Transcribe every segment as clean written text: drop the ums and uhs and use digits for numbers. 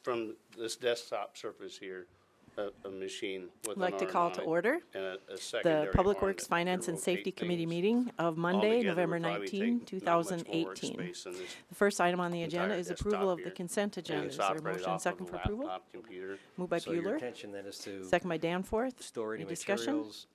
from this desktop surface here, a machine with I'd like an to arm call on to it order and a the secondary Public arm Works that Finance can and Safety rotate Committee things. meeting of Monday, Altogether November would probably 19, take not much more 2018. workspace than this The first item on the agenda entire is approval desktop of the here. consent And agenda. it's Is there a operated motion off second of for a approval? laptop computer. Moved by So your Bueller, intention then is to second by Danforth. store any discussion? materials,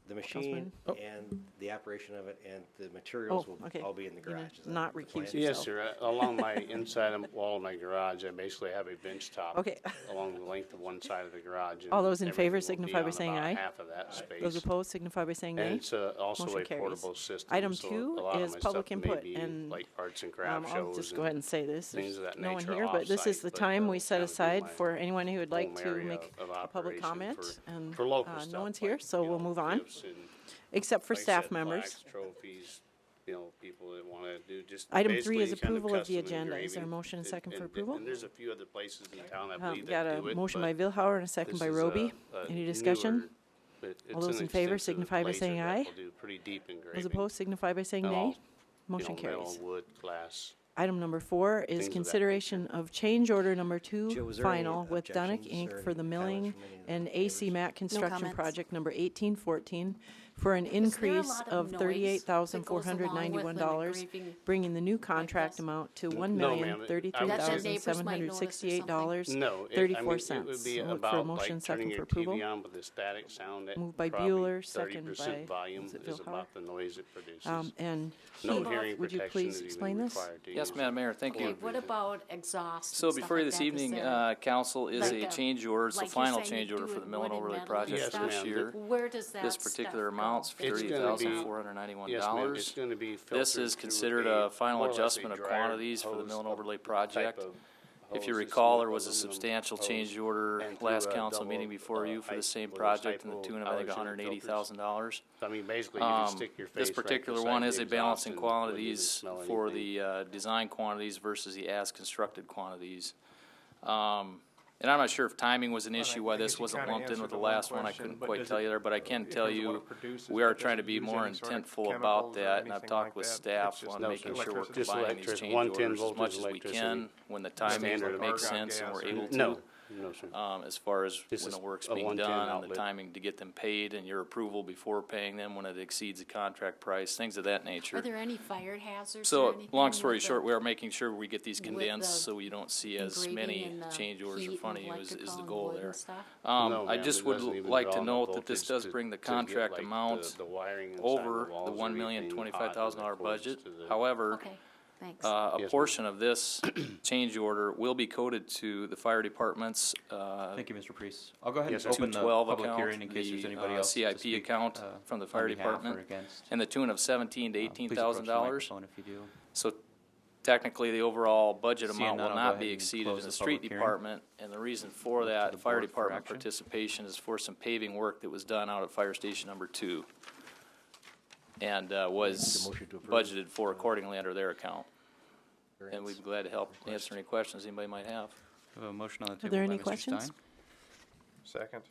the machine and the operation of it and the materials will okay. all be in the You're garage. Is that not the recuse plan? yourself. Yes, sir. Along my inside wall of my garage, I basically have a bench top Okay. along the length of one side of the garage. And All those in favor everything will be signify by on saying about aye. half of that space. Those opposed signify by saying And nay. it's also Motion a carries. portable system. Item so 2 a lot of is my public stuff may input, be and like arts and craft I'll shows. just go ahead and say this. things There's of that no one nature here, but this is off-site, the but time that'll we set kind of be aside my for anyone who would like home to area make of a public operation comment. And for local no stuff, one's here, like, so you we'll know, move on, gifts and, except for like I staff said, members. plaques, trophies, people that want to do just Item 3 basically is kind of approval of the custom agenda. Is there a engraving. motion and second for And approval? there's a few other places in town, I believe, Got that a do it. motion but by Vilhauer and a second this by is Roby. a Any discussion? newer, but All it's those an in favor extensive signify by laser saying that aye. will do pretty deep Those engraving. opposed signify by saying And nay. all, Motion metal, carries. wood, glass. Item number 4 is Things of that consideration of change order number Joe, 2 was there any final with Dunick objections Inc. or for the any milling comments from any of the and neighbors? AC Mat construction comments. project number 1814 for an Is there a increase lot of noise that goes along with when $38,491, engraving bringing the new contract this? amount to No, ma'am. That the neighbors might notice or $1,033,768. No, 34 it cents. would be I'll look for a about motion like second turning for your approval. TV on with a static sound at Moved by probably Bueller, second 30% by- volume is it is Vilhauer? about the noise it produces. And No Heath, hearing would you protection please is even explain this? required to Yes, use Madam it. Mayor, thank Okay, you. what about exhaust? So and stuff before you like this that? Is evening, there- council is like a change order. It's the like you're final saying change you order do for it the mill wood and and overlay metal and project Yes, stuff? this ma'am. year. Where does that This particular stuff amount's go? It's gonna be- $38,491. Yes, ma'am, it's going to be filtered This is through considered a a final more or less a adjustment of dryer quantities for the hose mill and type overlay of project. If you hose. recall, It's there was a aluminum substantial hose change order and through last a council double, meeting before you for the height same with those project in the type tune of, of I think, allergen $180,000. I mean, basically, you can stick your face This right particular beside one the is a exhaust balancing and wouldn't even quantities smell for anything. the design quantities versus the as-constructed quantities. And I'm not sure if timing was an issue, why this wasn't lumped in with the last one. I couldn't quite tell you there, but I can tell you, we are trying to be more intentful about that, and I've talked with staff on No, making sir. sure we're Just combining these electricity, change 110 orders as much voltage as we electricity. can when the timing Standard makes argon sense and we're able to. No, sir. As far as This when the is work's a being 110 done and the outlet. timing to get them paid and your approval before paying them when it exceeds the contract price, things of that nature. Are there any fire hazards or So, anything? long story with the- short, we are making sure we get these with condensed the so you don't see as engraving many and the change orders in heat front of and you is the electrical and goal wood and there. stuff? No, I ma'am, just it would doesn't even like draw to enough note that this voltage does to- bring the to get, contract like, amount the wiring inside over the walls the or $1,025,000 anything hot in budget. accordance to the- However, Okay, thanks. a Yes, portion of this change order will be coded to the fire department's Thank you, Mr. Priest. I'll go ahead Yes, and sir. open the 212 public account, hearing in case there's the anybody else to CIP speak, account from the fire on behalf or department, against. and the tune of $17,000 to Please approach the $18,000. microphone if you do. So technically, the overall budget Seeing amount none, will I'll go not ahead be and exceeded close in the the street public hearing. department. And the reason for Look to that the fire board for department action. participation is for some paving work that was done out at Fire Station Number 2. And was motion to approve. budgeted for accordingly under their account. And we'd be glad to help answer any questions anybody might have. We have a motion on the Are table there by any Mr. questions? Stein, Second.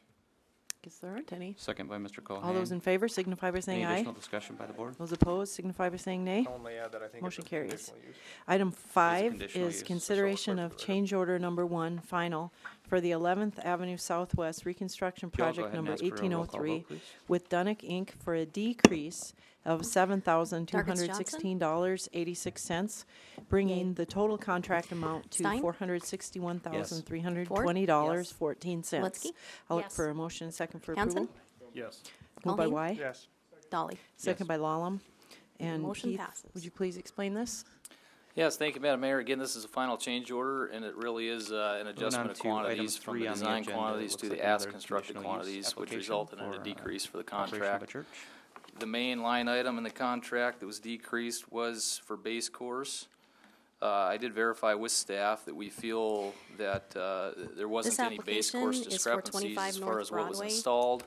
Guess there aren't any. second by Mr. Cohen. All those in favor signify by saying Any aye. additional discussion by the board? Those opposed signify by saying nay. Only add that I think Motion it's a carries. conditional use. Item 5 conditional is use. consideration of change order number 1, final, for the 11th Avenue Southwest reconstruction Joe, go project ahead and number ask for a roll call 1803 vote, please. with Dunick Inc. for a decrease of $7,216.86, bringing the total contract amount to Stein? $461,320.14. Litsky? I'll look Yes. for a motion second for Hanson? approval. Yes. Moved by Colleen? Y, Yes. Dolly? second by Lallam. And Motion Keith, passes. would you please explain this? Yes, thank you, Madam Mayor. Again, this is a final change order, and it really is an adjustment of to item quantities from 3 the on the design agenda. quantities Looks to like the another as-constructed conditional use quantities, which application resulted in a for, decrease for the operation of a contract. church. The main line item in the contract that was decreased was for base course. I did verify with staff that we feel that there wasn't any base course application is for discrepancies 25 as far North as what was Broadway. installed.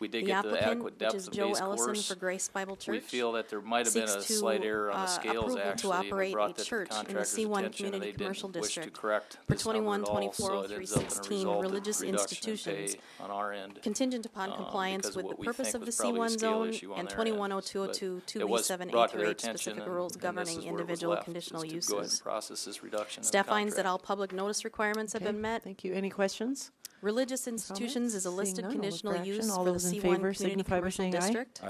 we did The get the applicant, adequate which depth is of Joe base Ellison course. for Grace Bible Church, We feel that there might have been a seeks to, slight error on the scales, approval to actually, and we operate brought a that to the church in the contractor's C1 attention, and Community they Commercial didn't wish to District. correct For this number at all, so it ends up in a 21-24-316 resultant religious reduction in institutions, pay on our end. contingent upon because compliance of with the what we purpose think of the was probably a C1 scale zone issue on and their end. 210202 But it was 2B7A brought to through their H attention, specific and- rules and governing this is what was individual left, conditional is to go ahead uses. and process this reduction in the Staff finds that contract. all public notice requirements have Okay, been met. thank you. Any questions? Religious institutions is a Seeing listed none, I'll look conditional for action. use All for the those in C1 favor Community signify by Commercial saying aye. District.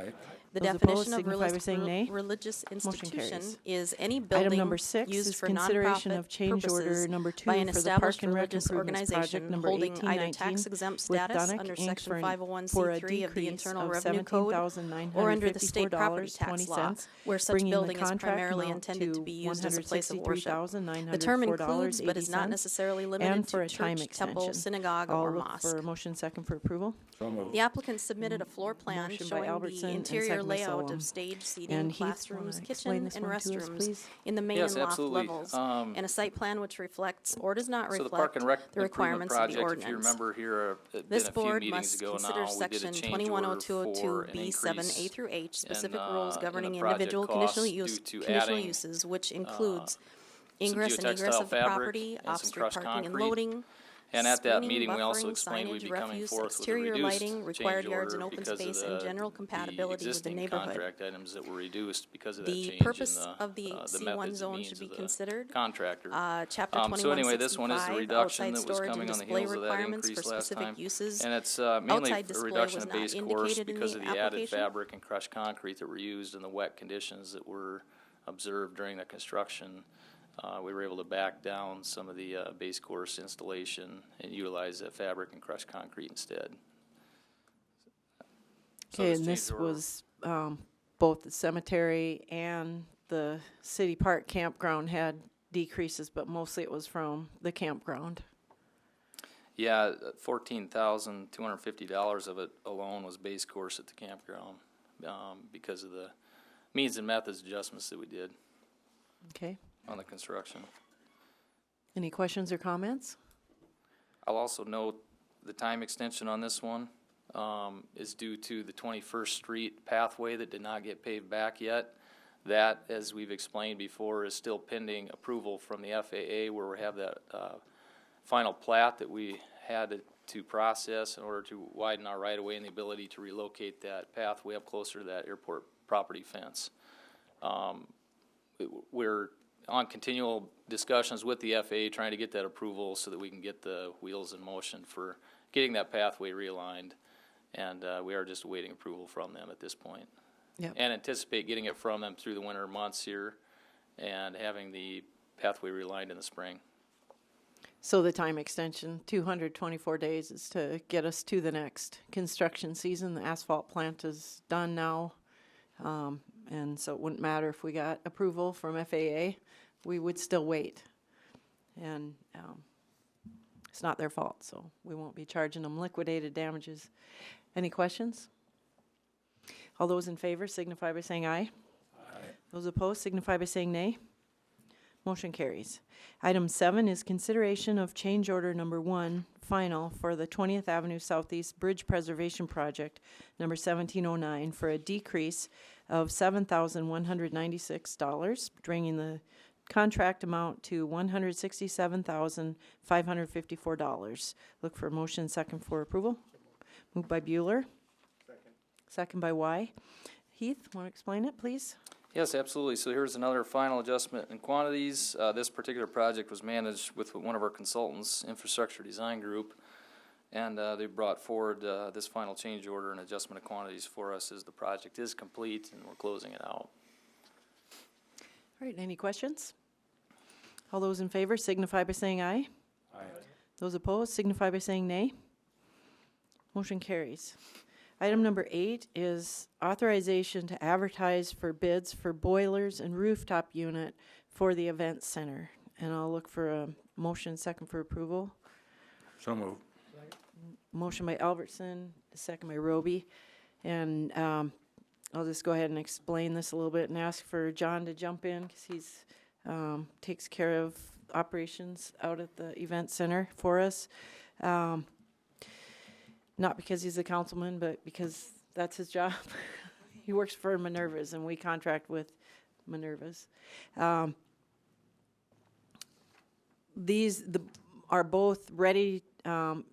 The Those opposed definition of signify by saying nay. religious institution carries. is any Item building number 6 used is for consideration nonprofit of change order purposes number 2 by an for the established Park and Rec religious Improvements Project organization number holding either 1819 tax-exempt with status Dunick, under Inc. Section for a 501c3 of the decrease Internal of Revenue Code or under the state property tax law, $17,954.20, where such bringing the building is contract primarily amount intended to to be used as a place of worship. $163,904.80. The term includes, but is not necessarily and limited for to a time church, temple, extension. synagogue, I'll or look mosque. for a motion second for approval. The applicant submitted a floor plan Motion by showing Albertson the and interior second by layout Solom. of stage And seating, Heath, wanna classrooms, explain kitchen, this and one to us, restrooms please? in the main Yes, and loft absolutely. levels, and a site plan which reflects or does not So the Park reflect and Rec the Improvement requirements of the Project, if you ordinance. remember here, had This been a few board meetings must ago consider now, we did a section change order for an 210202B7A through H, specific rules governing project individual costs conditional due to conditional adding, uses, which includes some ingress and egress geotextile of the fabric property, and some off-street crushed parking and concrete. loading, And at that screening, meeting, we also buffering, explained we'd signage, be coming refuse, forth with a exterior reduced lighting, change required yards and order open because of space, and general the compatibility with the existing neighborhood. contract items that were reduced because of that The change in purpose the, of the the C1 methods and zone means should be of the considered. contractor. Chapter So anyway, this one is the 2165, reduction outside that was storage coming and on the display heels of that requirements for increase last specific time. uses. And it's mainly Outside a display reduction was of not base course indicated in because the of the added application. fabric and crushed concrete that were used in the wet conditions that were observed during the construction. We were able to back down some of the base course installation and utilize that fabric and crushed concrete instead. So Okay, this and change this order- was, both the cemetery and the city park campground had decreases, but mostly it was from the campground. Yeah, $14,250 of it alone was base course at the campground because of the means and methods adjustments that we did Okay, on the construction. any questions or comments? I'll also note the time extension on this one is due to the 21st Street pathway that did not get paved back yet. That, as we've explained before, is still pending approval from the FAA, where we have that final plat that we had to process in order to widen our right-of-way and the ability to relocate that pathway up closer to that airport property fence. We're on continual discussions with the FAA trying to get that approval so that we can get the wheels in motion for getting that pathway realigned, and we are just awaiting approval from them at this point. Yep. And anticipate getting it from them through the winter months here and having the pathway realigned in the spring. So the time extension, 224 days, is to get us to the next construction season. The asphalt plant is done now, and so it wouldn't matter if we got approval from FAA. We would still wait. And it's not their fault, so we won't be charging them liquidated damages. Any questions? All those in favor signify by saying aye. Aye. Those opposed signify by saying nay. Motion carries. Item 7 is consideration of change order number 1, final, for the 20th Avenue Southeast Bridge Preservation Project, number 1709, for a decrease of $7,196, bringing the contract amount to $167,554. Look for a motion second for approval. Moved by Bueller. Second by Y. Heath, want to explain it, please? Yes, absolutely. So here's another final adjustment in quantities. This particular project was managed with one of our consultants, Infrastructure Design Group, and they brought forward this final change order and adjustment of quantities for us as the project is complete and we're closing it out. All right, any questions? All those in favor signify by saying aye. Aye. Those opposed signify by saying nay. Motion carries. Item number 8 is authorization to advertise for bids for boilers and rooftop unit for the event center. And I'll look for a motion second for approval. So moved. Motion by Albertson, second by Roby. And I'll just go ahead and explain this a little bit and ask for John to jump in because he's takes care of operations out at the event center for us. Not because he's a councilman, but because that's his job. He works for Minerva's, and we contract with Minerva's. These are both ready and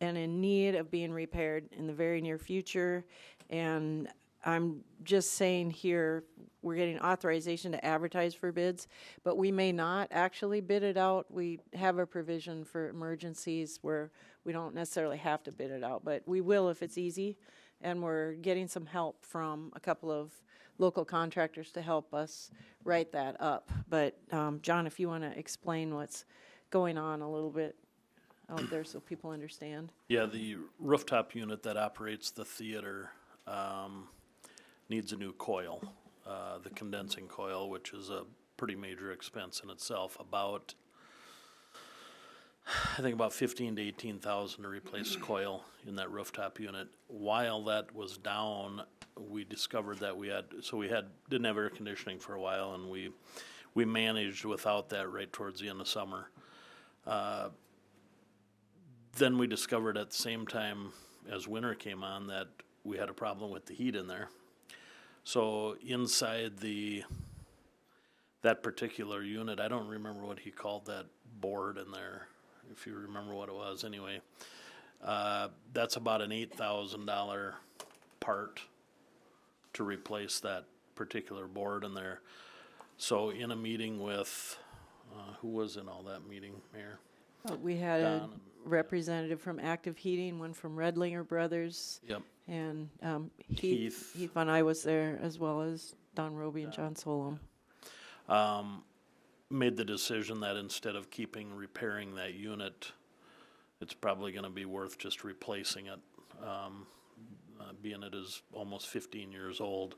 in need of being repaired in the very near future. And I'm just saying here, we're getting authorization to advertise for bids, but we may not actually bid it out. We have a provision for emergencies where we don't necessarily have to bid it out, but we will if it's easy. And we're getting some help from a couple of local contractors to help us write that up. But John, if you want to explain what's going on a little bit out there so people understand. Yeah, the rooftop unit that operates the theater needs a new coil, the condensing coil, which is a pretty major expense in itself. I think about 15 to 18,000 to replace the coil in that rooftop unit. While that was down, we discovered that didn't have air conditioning for a while, and we managed without that right towards the end of summer. Then we discovered at the same time as winter came on that we had a problem with the heat in there. So inside that particular unit, I don't remember what he called that board in there, if you remember what it was anyway. That's about an $8,000 part to replace that particular board in there. So in a meeting with, who was in all that meeting, Mayor? We had Don a and- representative from Active Heating, one from Redlinger Brothers, Yep. and Heath. Heath and I was there, as well as Don Roby and John Solom. Made the decision that instead of repairing that unit, it's probably going to be worth just replacing it, being it is almost 15 years old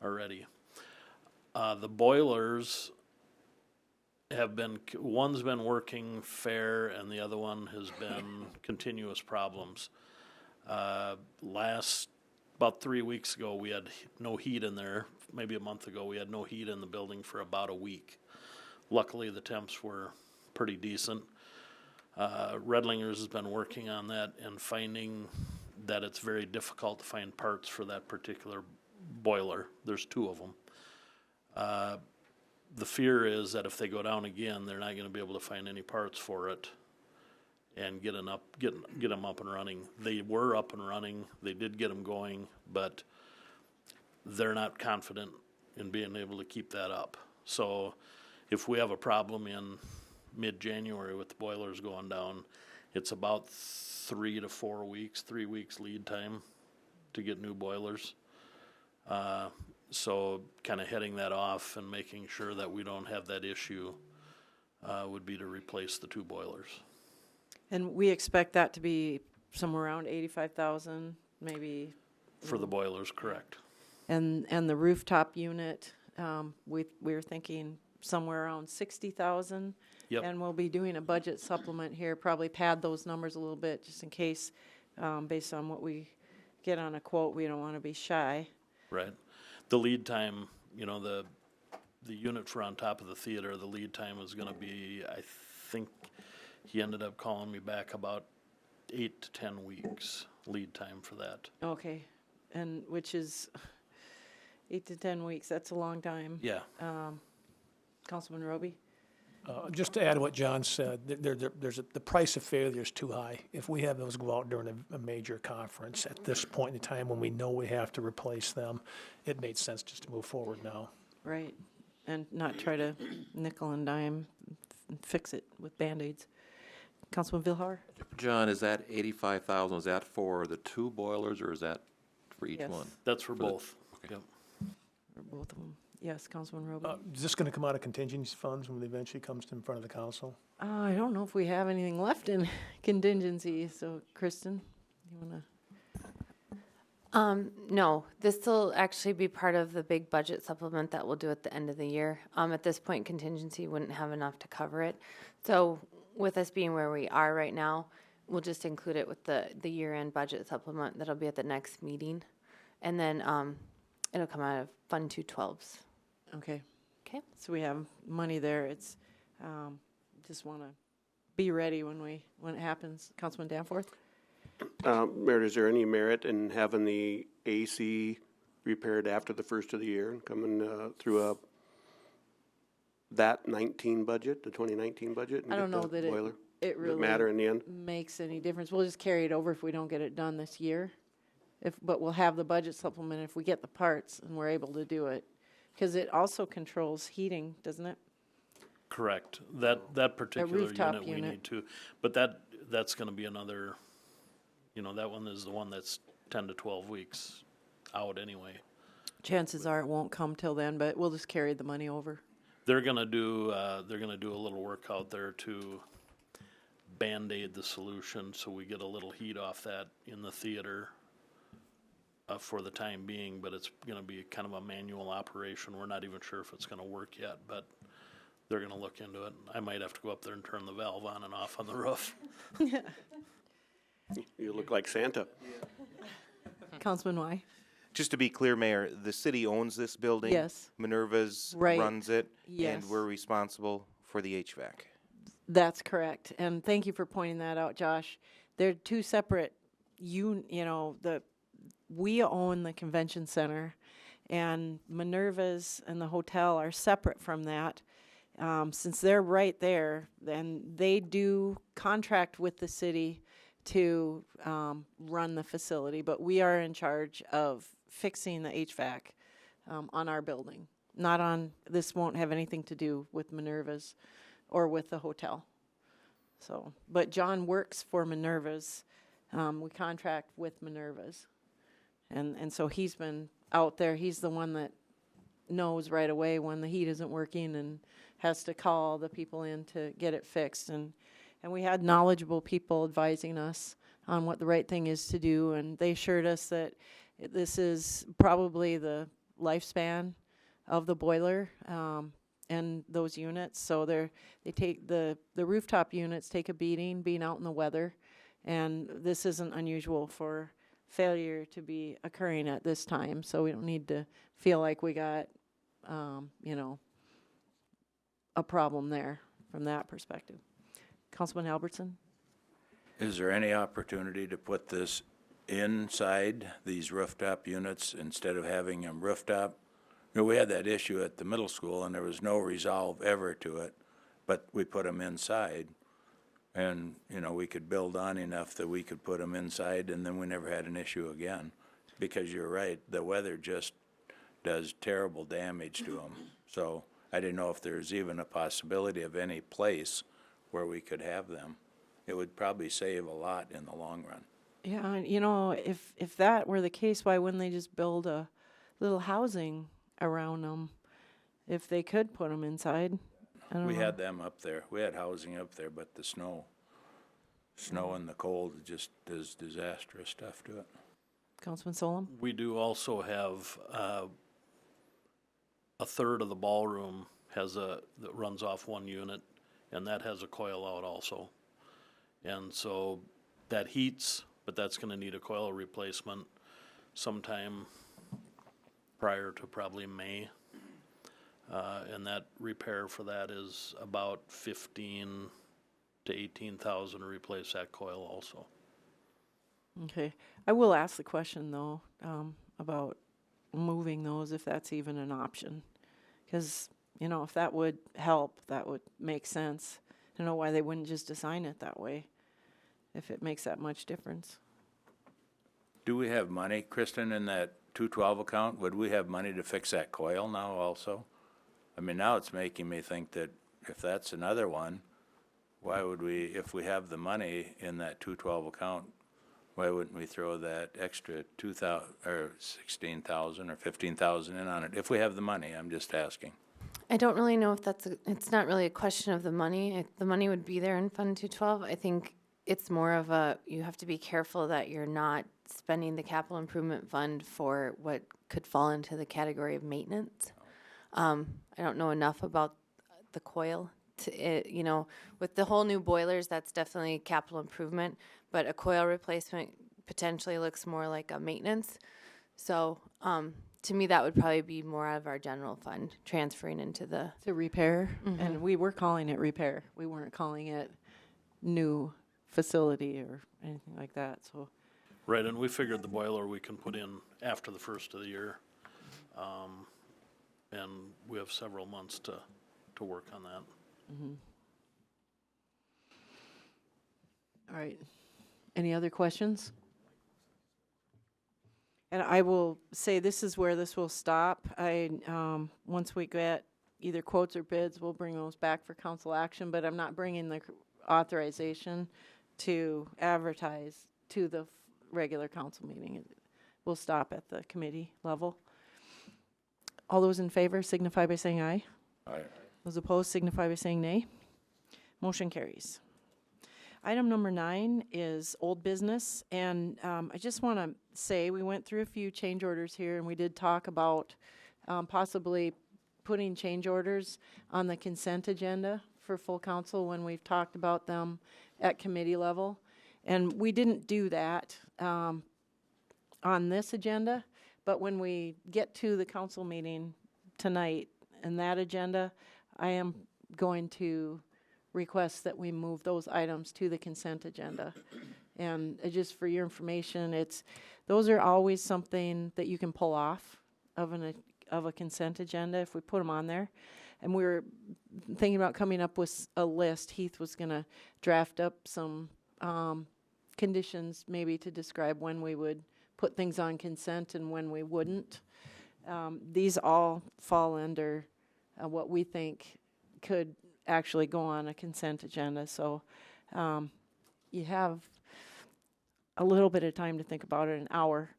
already. The boilers one's been working fair and the other one has been continuous problems. About 3 weeks ago, we had no heat in there. Maybe a month ago, we had no heat in the building for about a week. Luckily, the temps were pretty decent. Redlinger's has been working on that and finding that it's very difficult to find parts for that particular boiler. There's two of them. The fear is that if they go down again, they're not going to be able to find any parts for it and get them up and running. They were up and running. They did get them going, but they're not confident in being able to keep that up. So if we have a problem in mid-January with the boilers going down, it's about 3 to 4 weeks, 3 weeks lead time to get new boilers. So kind of heading that off and making sure that we don't have that issue would be to replace the two boilers. And we expect that to be somewhere around 85,000, maybe. For the boilers, correct. And the rooftop unit, we were thinking somewhere around 60,000. Yep. And we'll be doing a budget supplement here, probably pad those numbers a little bit, just in case, based on what we get on a quote, we don't want to be shy. Right. The lead time, the unit for on top of the theater, the lead time is going to be, I think he ended up calling me back about 8 to 10 weeks lead time for that. Okay, and which is 8 to 10 weeks, that's a long time. Yeah. Councilman Roby? Just to add to what John said, the price of failure is too high. If we have those go out during a major conference at this point in time when we know we have to replace them, it made sense just to move forward now. Right, and not try to nickel and dime and fix it with Band-Aids. Councilman Vilhar? John, is that 85,000, is that for the two boilers or is that for each Yes. one? That's for both. Okay. Yep. Or both of them? Yes, Councilman Roby? Is this going to come out of contingency funds when it eventually comes in front of the council? I don't know if we have anything left in contingency, so Kristen, you want to? No, this will actually be part of the big budget supplement that we'll do at the end of the year. At this point, contingency wouldn't have enough to cover it. So with us being where we are right now, we'll just include it with the year-end budget supplement that'll be at the next meeting. And then it'll come out of Fund 212s. Okay. Okay. So we have money there. It's, just want to be ready when it happens. Councilman Danforth? Meredith, is there any merit in having the AC repaired after the first of the year and coming through that 19 budget, the 2019 budget? And I don't get know the that boiler? it Does really matter in the end? makes any difference. We'll just carry it over if we don't get it done this year. But we'll have the budget supplement if we get the parts and we're able to do it. Because it also controls heating, doesn't it? Correct. That particular rooftop unit we unit. need to, but that's gonna be another, that one is the one that's 10 to 12 weeks out anyway. Chances are it won't come till then, but we'll just carry the money over. They're gonna do a little work out there to Band-Aid the solution, so we get a little heat off that in the theater for the time being, but it's gonna be kind of a manual operation. We're not even sure if it's gonna work yet, but they're gonna look into it. I might have to go up there and turn the valve on and off on the roof. You look like Santa. Councilman Y? Just to be clear, Mayor, the city owns this building? Yes. Minerva's Right. runs it? Yes. And we're responsible for the HVAC? That's correct. And thank you for pointing that out, Josh. They're two separate, we own the convention center, and Minerva's and the hotel are separate from that. Since they're right there, then they do contract with the city to run the facility, but we are in charge of fixing the HVAC on our building. This won't have anything to do with Minerva's or with the hotel. So, but John works for Minerva's. We contract with Minerva's. And so he's been out there. He's the one that knows right away when the heat isn't working and has to call the people in to get it fixed. And we had knowledgeable people advising us on what the right thing is to do. And they assured us that this is probably the lifespan of the boiler and those units. So they take the rooftop units take a beating being out in the weather. And this isn't unusual for failure to be occurring at this time, so we don't need to feel like we got, a problem there from that perspective. Councilman Albertson? Is there any opportunity to put this inside these rooftop units instead of having them rooftop? We had that issue at the middle school, and there was no resolve ever to it, but we put them inside. And, we could build on enough that we could put them inside, and then we never had an issue again. Because you're right, the weather just does terrible damage to them. So I didn't know if there's even a possibility of any place where we could have them. It would probably save a lot in the long run. Yeah, if that were the case, why wouldn't they just build a little housing around them if they could put them inside? We had them up there. We had housing up there, but the snow and the cold just does disastrous stuff to it. Councilman Solom? We do also have a third of the ballroom that runs off one unit, and that has a coil out also. And so that heats, but that's going to need a coil replacement sometime prior to probably May. And that repair for that is about 15 to 18,000 to replace that coil also. Okay. I will ask the question, though, about moving those, if that's even an option. Because, if that would help, that would make sense. I don't know why they wouldn't just assign it that way, if it makes that much difference. Do we have money, Kristen, in that 212 account? Would we have money to fix that coil now also? I mean, now it's making me think that if that's another one, why would we, if we have the money in that 212 account, why wouldn't we throw that extra 2,000 or 16,000 or 15,000 in on it? If we have the money, I'm just asking. I don't really know if it's not really a question of the money. The money would be there in Fund 212. I think it's more of you have to be careful that you're not spending the capital improvement fund for what could fall into the category of maintenance. I don't know enough about the coil. With the whole new boilers, that's definitely capital improvement, but a coil replacement potentially looks more like a maintenance. So to me, that would probably be more out of our general fund, transferring into the... To repair, and we were calling it repair. We weren't calling it new facility or anything like that, so. Right, and we figured the boiler we can put in after the first of the year. And we have several months to work on that. All right. Any other questions? And I will say this is where this will stop. Once we get either quotes or bids, we'll bring those back for council action, but I'm not bringing the authorization to advertise to the regular council meeting. We'll stop at the committee level. All those in favor signify by saying aye. Aye. Those opposed signify by saying nay. Motion carries. Item number 9 is old business, and I just want to say we went through a few change orders here, and we did talk about possibly putting change orders on the consent agenda for full council when we've talked about them at committee level, and we didn't do that on this agenda, but when we get to the council meeting tonight and that agenda, I am going to request that we move those items to the consent agenda. And just for your information, those are always something that you can pull off of a consent agenda if we put them on there. And we were thinking about coming up with a list. Heath was going to draft up some conditions maybe to describe when we would put things on consent and when we wouldn't. These all fall under what we think could actually go on a consent agenda. So you have a little bit of time to think about it, an hour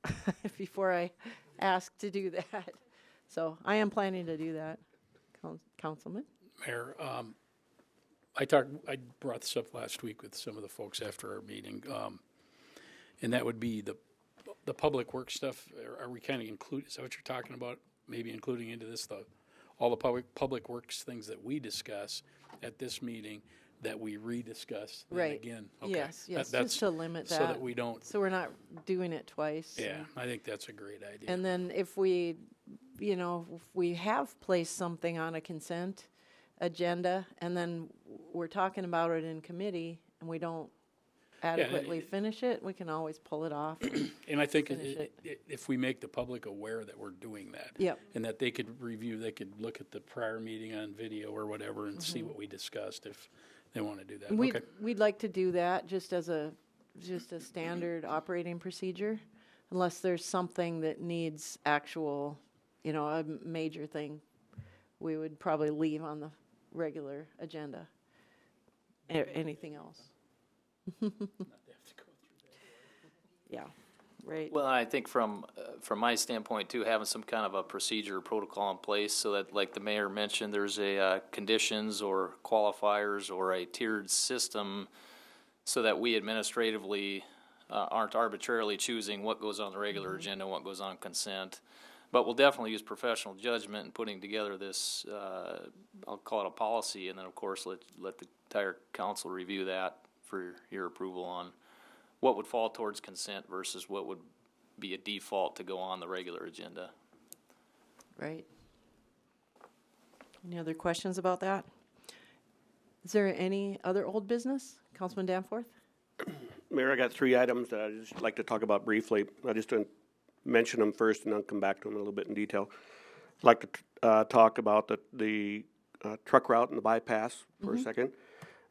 before I ask to do that. So I am planning to do that, Councilman. Mayor, I brought this up last week with some of the folks after our meeting, and that would be the public works stuff. Are we kind of is that what you're talking about? Maybe including into this all the public works things that we discuss at this meeting that we rediscuss Right. again. Okay. Yes, That's just to limit that. so that we don't. So we're not doing it twice. Yeah, I think that's a great idea. And then if we have placed something on a consent agenda and then we're talking about it in committee and we don't adequately finish it, we can always pull it off. And I think finish if we make the public aware that we're doing that, Yep. and that they could look at the prior meeting on video or whatever and see what we discussed if they want to do that. Okay. We'd like to do that just as a standard operating procedure, unless there's something that needs actual, a major thing, we would probably leave on the regular agenda. Anything else? Yeah, right. Well, I think from my standpoint too, having some kind of a procedure or protocol in place so that, like the mayor mentioned, there's a conditions or qualifiers or a tiered system so that we administratively aren't arbitrarily choosing what goes on the regular agenda and what goes on consent. But we'll definitely use professional judgment in putting together this, I'll call it a policy, and then of course let the entire council review that for your approval on what would fall towards consent versus what would be a default to go on the regular agenda. Right. Any other questions about that? Is there any other old business? Councilman Danforth? Mayor, I got 3 items that I'd just like to talk about briefly. I just mention them first and then come back to them a little bit in detail. I'd like to talk about the truck route and the bypass for a second.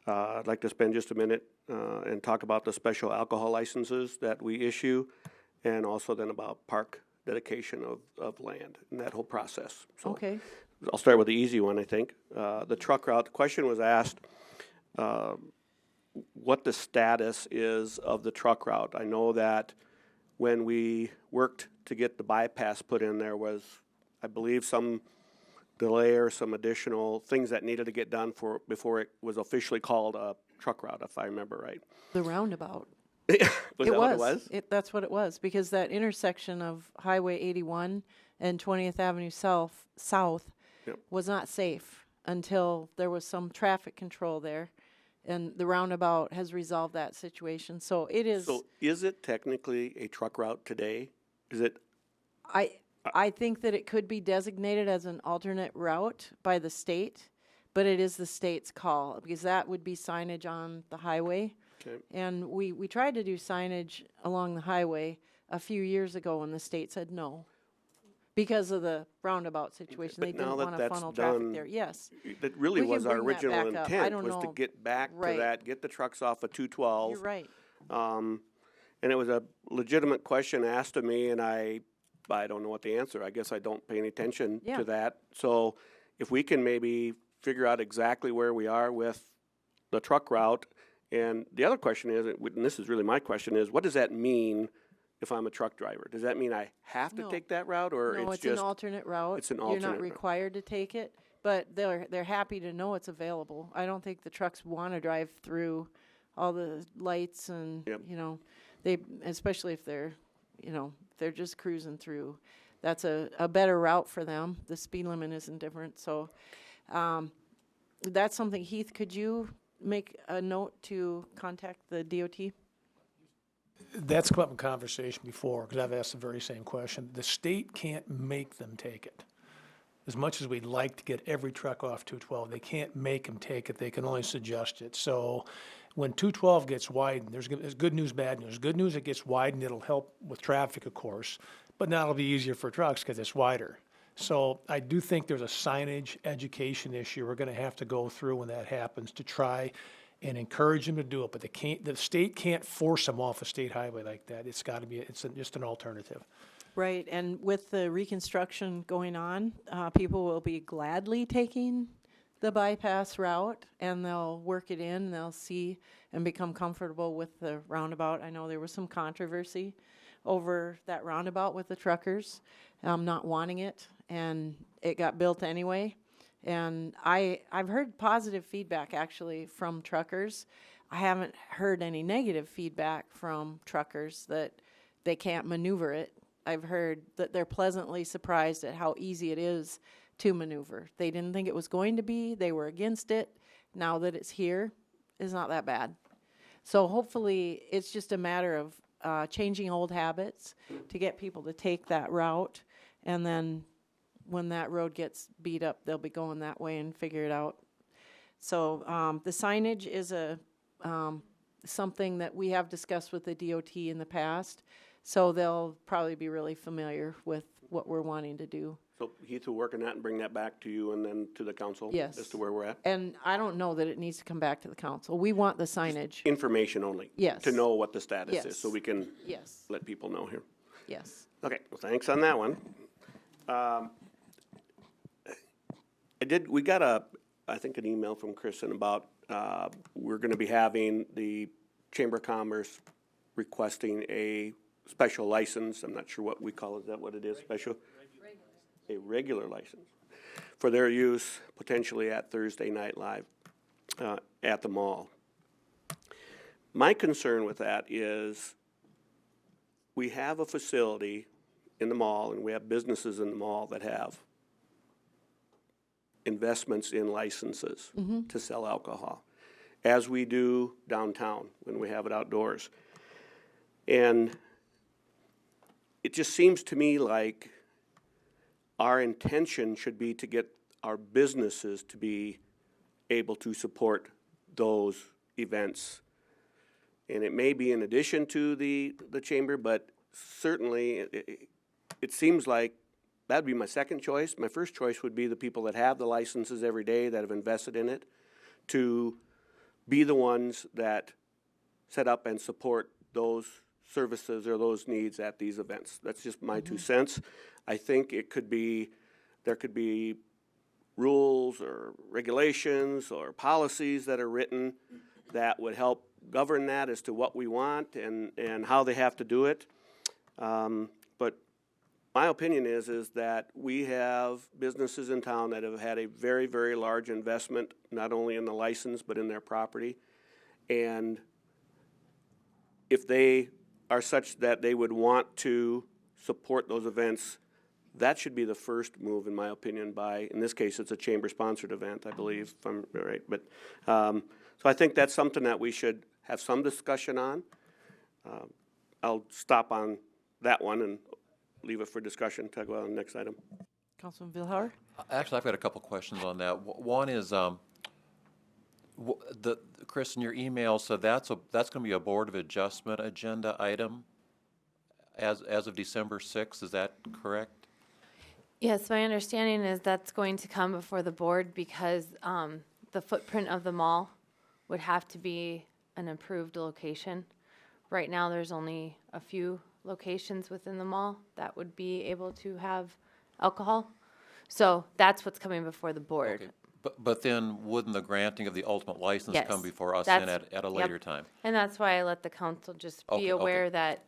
I'd like to spend just a minute and talk about the special alcohol licenses that we issue, and also then about park dedication of land and that whole process. So Okay. I'll start with the easy one, I think. The truck route, the question was asked what the status is of the truck route. I know that when we worked to get the bypass put in, there was, I believe, some delay or some additional things that needed to get done before it was officially called a truck route, if I remember right. The roundabout. Was that what it was? That's what it was, because that intersection of Highway 81 and 20th Avenue South Yep. was not safe until there was some traffic control there, and the roundabout has resolved that situation. So it is. So is it technically a truck route today? Is it? I think that it could be designated as an alternate route by the state, but it is the state's call, because that would be signage on the highway. Okay. And we tried to do signage along the highway a few years ago, and the state said no. Because of the roundabout situation, But they now didn't that want to that's funnel traffic done, there, yes. That really We can was our bring that original back up. I intent, don't was to know. get back to Right. that, get the trucks off of 212. You're right. And it was a legitimate question asked of me, and I don't know what the answer. I guess I don't pay any attention Yeah. to that. So if we can maybe figure out exactly where we are with the truck route, and the other question is, and this is really my question, is what does that mean if I'm a truck driver? Does that mean I have to No. take that route, or No, it's it's an just alternate route. it's an You're alternate not route. required to take it, but they're happy to know it's available. I don't think the trucks want to drive through all the lights and, Yep. they, especially if they're, they're just cruising through. That's a better route for them. The speed limit isn't different. So that's something, Heath, could you make a note to contact the DOT? That's come up in conversation before, because I've asked the very same question. The state can't make them take it. As much as we'd like to get every truck off 212, they can't make them take it. They can only suggest it. So when 212 gets widened, there's good news, bad news. Good news, it gets widened. It'll help with traffic, of course, but now it'll be easier for trucks because it's wider. So I do think there's a signage education issue we're going to have to go through when that happens to try and encourage them to do it. But the state can't force them off a state highway like that. It's got to be, just an alternative. Right, and with the reconstruction going on, people will be gladly taking the bypass route, and they'll work it in, they'll see and become comfortable with the roundabout. I know there was some controversy over that roundabout with the truckers not wanting it, and it got built anyway. And I've heard positive feedback, actually, from truckers. I haven't heard any negative feedback from truckers that they can't maneuver it. I've heard that they're pleasantly surprised at how easy it is to maneuver. They didn't think it was going to be. They were against it. Now that it's here, it's not that bad. So hopefully it's just a matter of changing old habits to get people to take that route. And then when that road gets beat up, they'll be going that way and figure it out. So the signage is something that we have discussed with the DOT in the past. So they'll probably be really familiar with what we're wanting to do. So Heath will work on that and bring that back to you and then to the council? Yes. As to where we're at? And I don't know that it needs to come back to the council. We want the signage. Information only? Yes. To know what the status Yes. is, so we can Yes, let people know here. yes. Okay, well, thanks on that one. We got I think an email from Kristen about, we're gonna be having the Chamber of Commerce requesting a special license. I'm not sure what we call it. Is that what it is? Special? A regular license for their use potentially at Thursday Night Live at the mall. My concern with that is we have a facility in the mall and we have businesses in the mall that have investments in licenses to sell alcohol, as we do downtown when we have it outdoors. And it just seems to me like our intention should be to get our businesses to be able to support those events. And it may be in addition to the chamber, but certainly it seems like that'd be my second choice. My first choice would be the people that have the licenses every day, that have invested in it, to be the ones that set up and support those services or those needs at these events. That's just my 2 cents. I think there could be rules or regulations or policies that are written that would help govern that as to what we want and how they have to do it. But my opinion is that we have businesses in town that have had a very, very large investment, not only in the license, but in their property. And if they are such that they would want to support those events, that should be the first move, in my opinion, in this case, it's a chamber-sponsored event, I believe, if I'm right. But, so I think that's something that we should have some discussion on. I'll stop on that one and leave it for discussion. Talk about the next item. Councilman Vilhauer? Actually, I've got a couple questions on that. One is, Chris, in your email, so that's gonna be a Board of Adjustment agenda item as of December 6th, is that correct? Yes, my understanding is that's going to come before the board because the footprint of the mall would have to be an approved location. Right now, there's only a few locations within the mall that would be able to have alcohol. So that's what's coming before the board. Okay. But then wouldn't the granting of the ultimate license Yes, come before us then that's- at a yep. later time? And that's why I let the council just Okay, be aware okay. that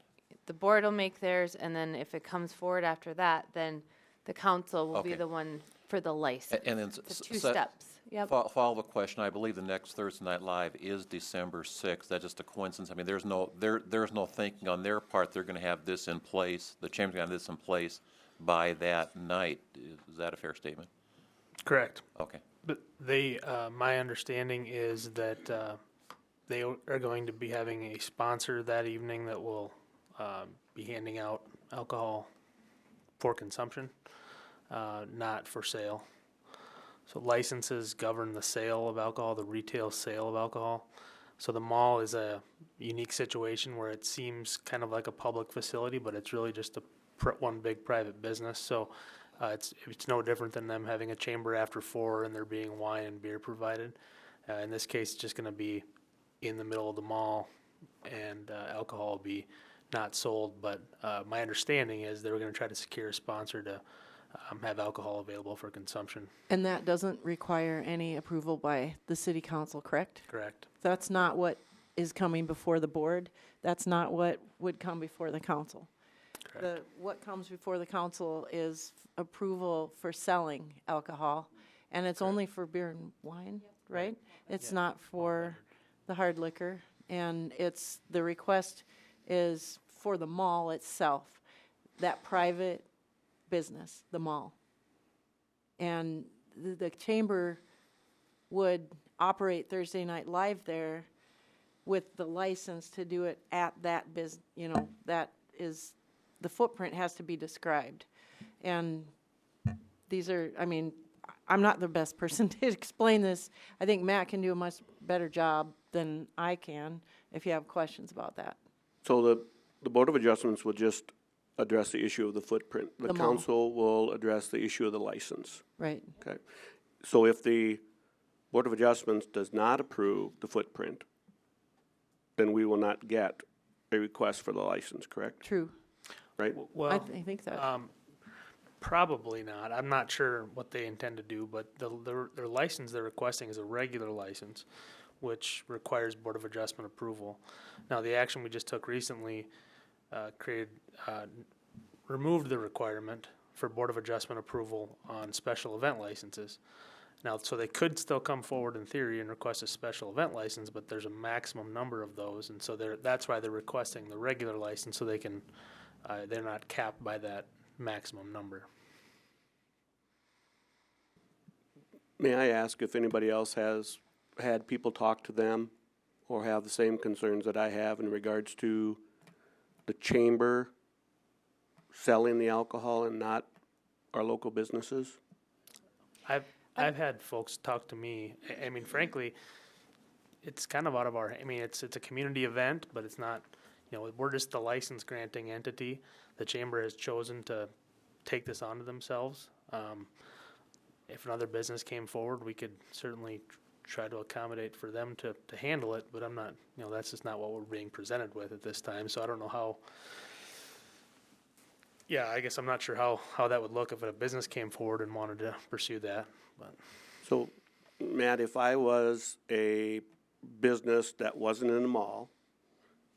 the board will make theirs, and then if it comes forward after that, then the council will be Okay. the one for the license. And then It's two steps. Yep. Follow-up question, I believe the next Thursday Night Live is December 6th, that's just a coincidence, I mean, there's no thinking on their part, they're gonna have this in place, the chamber's gonna have this in place by that night, is that a fair statement? Correct. Okay. But they, my understanding is that they are going to be having a sponsor that evening that will be handing out alcohol for consumption, not for sale. So licenses govern the sale of alcohol, the retail sale of alcohol. So the mall is a unique situation where it seems kind of like a public facility, but it's really just one big private business. So it's no different than them having a chamber after 4 and there being wine and beer provided. In this case, it's just going to be in the middle of the mall, and alcohol will be not sold. But my understanding is they were going to try to secure a sponsor to have alcohol available for consumption. And that doesn't require any approval by the city council, correct? Correct. That's not what is coming before the board. That's not what would come before the council. Correct. What comes before the council is approval for selling alcohol, and it's only for beer and wine, right? It's not for the hard liquor, and the request is for the mall itself, that private business, the mall. And the chamber would operate Thursday Night Live there with the license to do it at that that is, the footprint has to be described. And these are, I mean, I'm not the best person to explain this. I think Matt can do a much better job than I can if you have questions about that. So the Board of Adjustments will just address the issue of the footprint. The The mall. council will address the issue of the license. Right. Okay. So if the Board of Adjustments does not approve the footprint, then we will not get a request for the license, correct? True. Right? Well, I think that. probably not. I'm not sure what they intend to do, but their license they're requesting is a regular license, which requires Board of Adjustment approval. Now, the action we just took recently removed the requirement for Board of Adjustment approval on special event licenses. Now, so they could still come forward in theory and request a special event license, but there's a maximum number of those, and so that's why they're requesting the regular license, so they can, they're not capped by that maximum number. May I ask if anybody else has had people talk to them or have the same concerns that I have in regards to the chamber selling the alcohol and not our local businesses? I've had folks talk to me. I mean, frankly, it's kind of out of our. I mean, it's a community event, but it's not. You know, we're just the license granting entity. The chamber has chosen to take this onto themselves. If another business came forward, we could certainly try to accommodate for them to handle it. But I'm not. You know, that's just not what we're being presented with at this time. So I don't know how. Yeah, I guess I'm not sure how that would look if a business came forward and wanted to pursue that. But So, Matt, if I was a business that wasn't in the mall,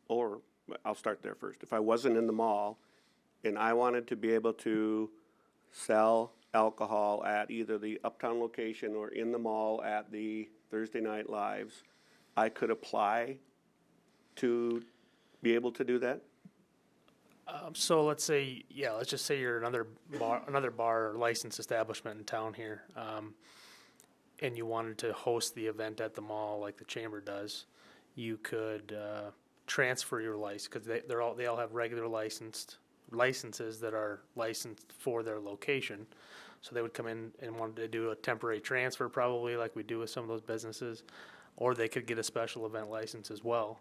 or I'll start there first. If I wasn't in the mall and I wanted to be able to sell alcohol at either the Uptown location or in the mall at the Thursday Night Lives, I could apply to be able to do that? so let's just say you're another bar or licensed establishment in town here, and you wanted to host the event at the mall like the chamber does. You could transfer your license because they all have regular licenses that are licensed for their location. So they would come in and wanted to do a temporary transfer, probably like we do with some of those businesses, or they could get a special event license as well.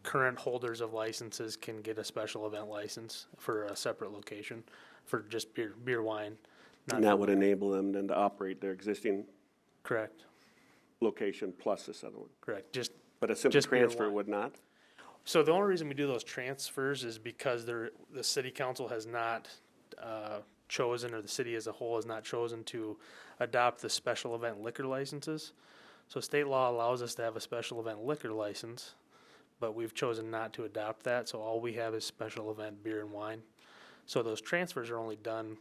Current holders of licenses can get a special event license for a separate location for just beer, wine. not And that for would wine. enable them then to operate their existing Correct, location plus this other one. correct. Just But a simple Just beer, transfer wine. would not? So the only reason we do those transfers is because the city council has not chosen, or the city as a whole has not chosen to adopt the special event liquor licenses. So state law allows us to have a special event liquor license, but we've chosen not to adopt that, so all we have is special event beer and wine. So those transfers are only done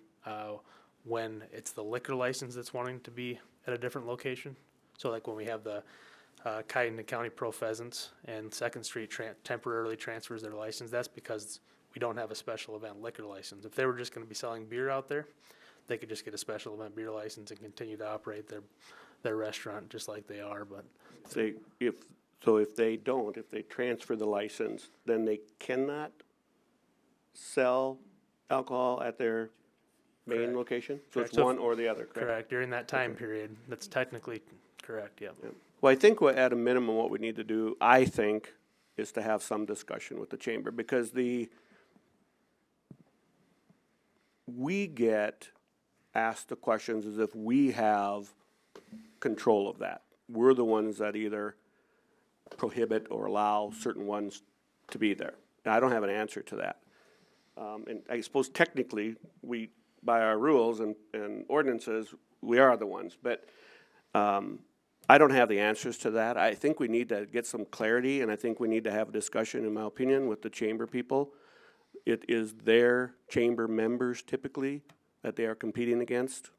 when it's the liquor license that's wanting to be at a different location. So like when we have the Cuyahoga County Pro Pheasants and Second Street temporarily transfers their license, that's because we don't have a special event liquor license. If they were just gonna be selling beer out there, they could just get a special event beer license and continue to operate their restaurant just like they are, but If they transfer the license, then they cannot sell alcohol at their main Correct. location? So Correct. it's So one or the other, correct? correct, during that time period, that's technically correct, yeah. Well, I think at a minimum, what we need to do, I think, is to have some discussion with the chamber, because we get asked the questions as if we have control of that. We're the ones that either prohibit or allow certain ones to be there. Now, I don't have an answer to that. And I suppose technically, by our rules and ordinances, we are the ones, but I don't have the answers to that. I think we need to get some clarity, and I think we need to have a discussion, in my opinion, with the chamber people. It is their chamber members typically that they are competing against.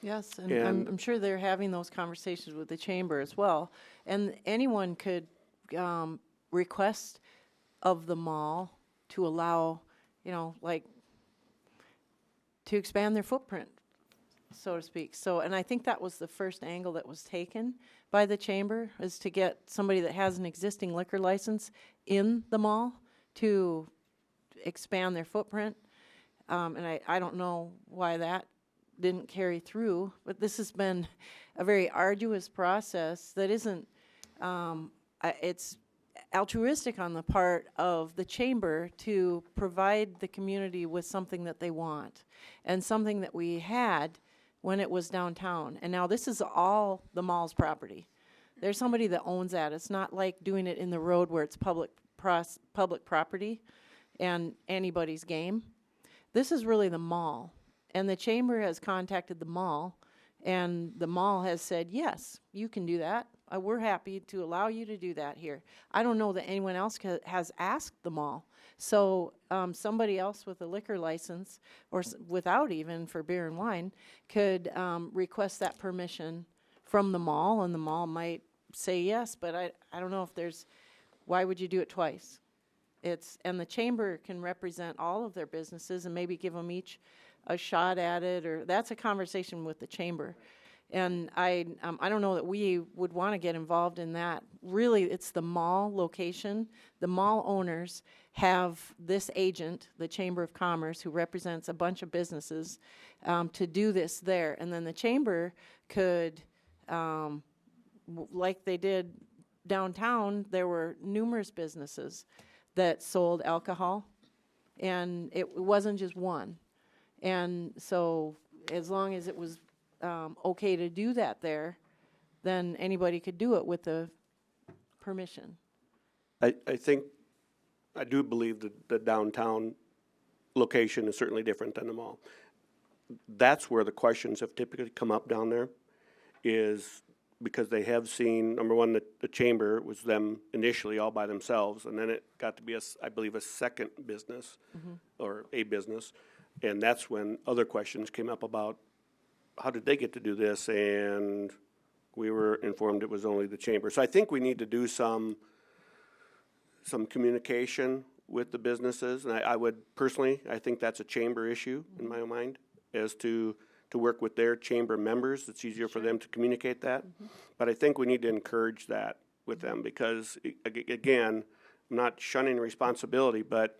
Yes, and And- I'm sure they're having those conversations with the chamber as well. And anyone could request of the mall to allow, like, to expand their footprint, so to speak. So, and I think that was the first angle that was taken by the chamber, is to get somebody that has an existing liquor license in the mall to expand their footprint. And I don't know why that didn't carry through, but this has been a very arduous process that isn't, it's altruistic on the part of the chamber to provide the community with something that they want, and something that we had when it was downtown. And now this is all the mall's property. There's somebody that owns that. It's not like doing it in the road where it's public property and anybody's game. This is really the mall. And the chamber has contacted the mall, and the mall has said, yes, you can do that. We're happy to allow you to do that here. I don't know that anyone else has asked the mall. So somebody else with a liquor license, or without even, for beer and wine, could request that permission from the mall, and the mall might say yes, but I don't know if why would you do it twice? And the chamber can represent all of their businesses and maybe give them each a shot at it, or that's a conversation with the chamber. And I don't know that we would want to get involved in that. Really, it's the mall location. The mall owners have this agent, the Chamber of Commerce, who represents a bunch of businesses, to do this there. And then the chamber could, like they did downtown, there were numerous businesses that sold alcohol, and it wasn't just one. And so as long as it was okay to do that there, then anybody could do it with the permission. I do believe that the downtown location is certainly different than the mall. That's where the questions have typically come up down there, is because they have seen, number one, the chamber was them initially all by themselves, and then it got to be, I believe, a second business, or a business, and that's when other questions came up about how did they get to do this, and we were informed it was only the chamber. So I think we need to do some communication with the businesses, and I would personally, I think that's a chamber issue in my mind, as to work with their chamber members. It's easier for them to communicate that. But I think we need to encourage that with them, because, again, I'm not shunning responsibility, but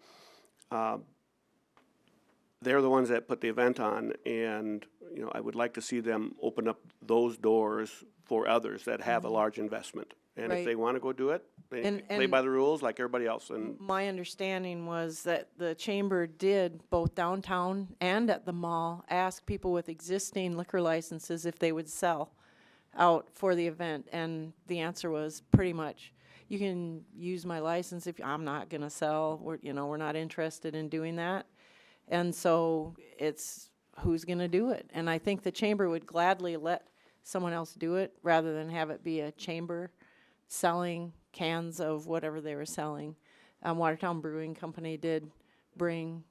they're the ones that put the event on, and, you know, I would like to see them open up those doors for others that have a large investment. And if Right. they want to go do it, they And- play and- by the rules like everybody else. And My understanding was that the chamber did, both downtown and at the mall, ask people with existing liquor licenses if they would sell out for the event, and the answer was pretty much, you can use my license if, I'm not gonna sell, we're not interested in doing that. And so it's, who's gonna do it? And I think the chamber would gladly let someone else do it, rather than have it be a chamber selling cans of whatever they were selling. Watertown Brewing Company did bring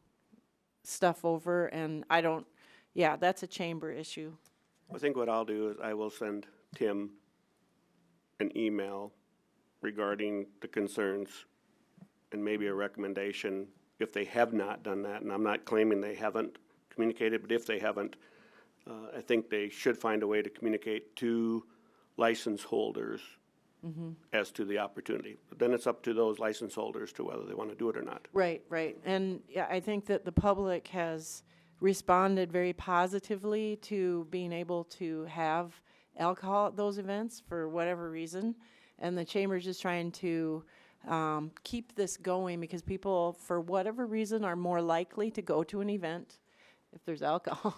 stuff over, and that's a chamber issue. I think what I'll do is I will send Tim an email regarding the concerns and maybe a recommendation if they have not done that. And I'm not claiming they haven't communicated, but if they haven't, I think they should find a way to communicate to license holders as to the opportunity. But then it's up to those license holders to whether they want to do it or not. Right. And yeah, I think that the public has responded very positively to being able to have alcohol at those events for whatever reason. And the chamber's just trying to keep this going, because people, for whatever reason, are more likely to go to an event if there's alcohol.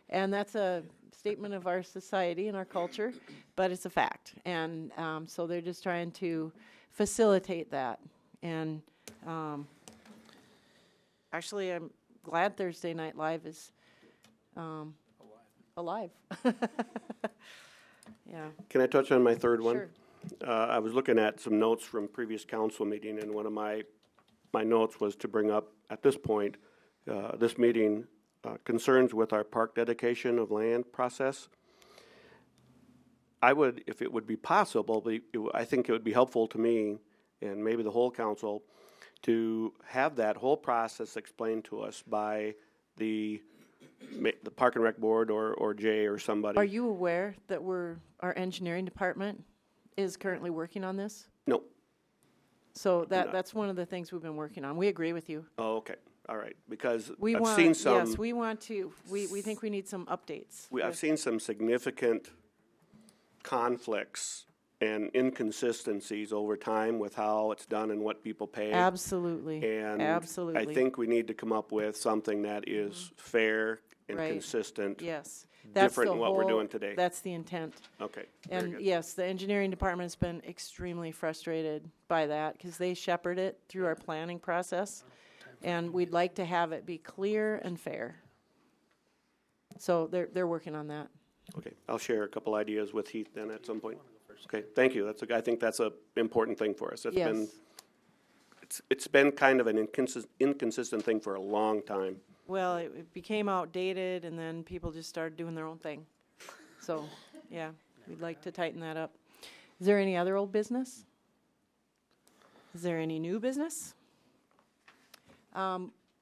And that's a statement of our society and our culture, but it's a fact. And so they're just trying to facilitate that. And actually, I'm glad Thursday Night Live is alive. Yeah. Can I touch on my third one? Sure. I was looking at some notes from previous council meeting, and one of my notes was to bring up, at this point, this meeting, concerns with our park dedication of land process. I would, if it would be possible, I think it would be helpful to me, and maybe the whole council, to have that whole process explained to us by the Park and Rec Board or Jay or somebody. Are you aware that our engineering department is currently working on this? No. So not. that's one of the things we've been working on. We agree with you. Oh, okay. All right. Because We I've want, seen some. yes, we want to, we think we need some updates. I've seen some significant conflicts and inconsistencies over time with how it's done and what people pay. Absolutely. And Absolutely. I think we need to come up with something that is fair and Right. consistent. Yes. That's different the than what we're whole- doing today. That's the intent. Okay. very And good. yes, the engineering department's been extremely frustrated by that, because they shepherd it through our planning process. And we'd like to have it be clear and fair. So they're working on that. Okay. I'll share a couple ideas with Heath then at some point. Okay. Thank you. I think that's a important thing for us. Yes. It's been kind of an inconsistent thing for a long time. Well, it became outdated, and then people just started doing their own thing. So, yeah, we'd like to tighten that up. Is there any other old business? Is there any new business?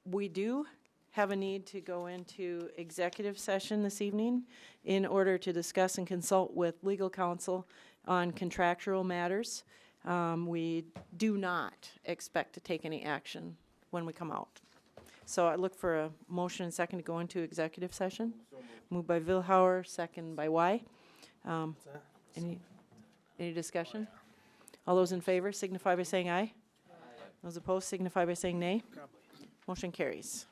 We do have a need to go into executive session this evening in order to discuss and consult with legal counsel on contractual matters. We do not expect to take any action when we come out. So I look for a motion and second to go into executive session. Moved by Vilhauer, second by Y. Any discussion? All those in favor signify by saying aye. Those opposed signify by saying nay. Motion carries.